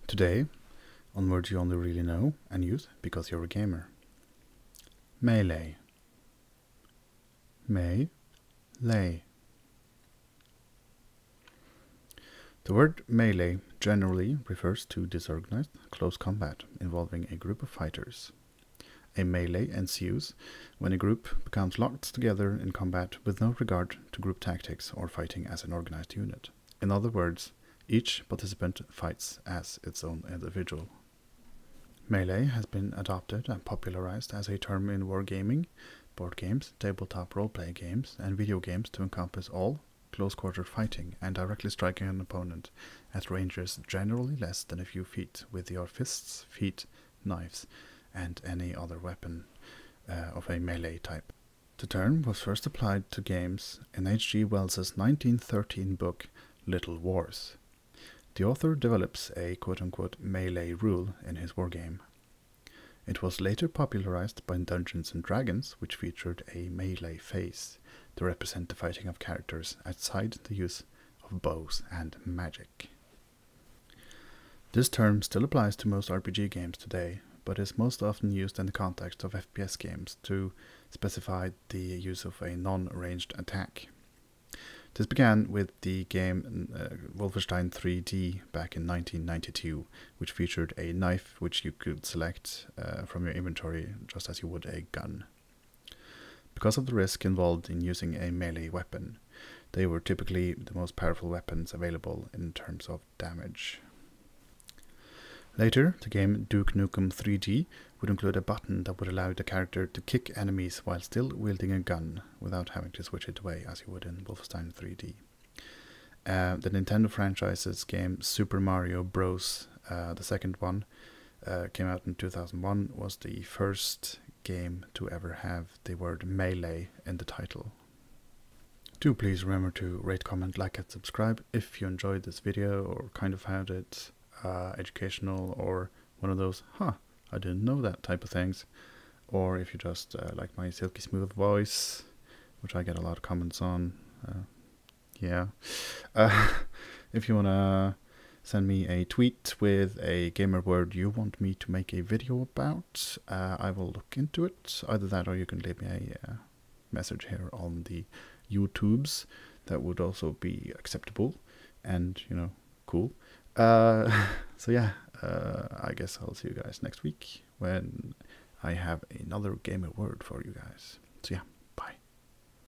Today, on words you only really know and use because you're a gamer. Melee. Melee. The word melee generally refers to disorganized, close combat involving a group of fighters. A melee ensues when a group becomes locked together in combat with no regard to group tactics or fighting as an organized unit. In other words, each participant fights as its own individual. Melee has been adopted and popularized as a term in wargaming, board games, tabletop role-play games, and video games to encompass all close-quarter fighting and directly striking an opponent at ranges generally less than a few feet with your fists, feet, knives, and any other weapon of a melee type. The term was first applied to games in H.G. Wells's 1913 book Little Wars. The author develops a quote-unquote melee rule in his wargame. It was later popularized by Dungeons & Dragons, which featured a melee phase to represent the fighting of characters outside the use of bows and magic. This term still applies to most RPG games today, but is most often used in the context of FPS games to specify the use of a non-ranged attack. This began with the game Wolfenstein 3D back in 1992, which featured a knife which you could select from your inventory just as you would a gun. Because of the risk involved in using a melee weapon, they were typically the most powerful weapons available in terms of damage. Later, the game Duke Nukem 3D would include a button that would allow the character to kick enemies while still wielding a gun without having to switch it away as you would in Wolfenstein 3D. The Nintendo franchise's game Super Mario Bros., the second one, came out in 2001, was the first game to ever have the word melee in the title. Do please remember to rate, comment, like, and subscribe if you enjoyed this video or kind of found it educational or one of those, I didn't know that type of things. Or if you just like my silky smooth voice, which I get a lot of comments on. If you want to send me a tweet with a gamer word you want me to make a video about, I will look into it. Either that or you can leave me a message here on the YouTubes. That would also be acceptable and, cool. So yeah, I guess I'll see you guys next week when I have another gamer word for you guys. So yeah.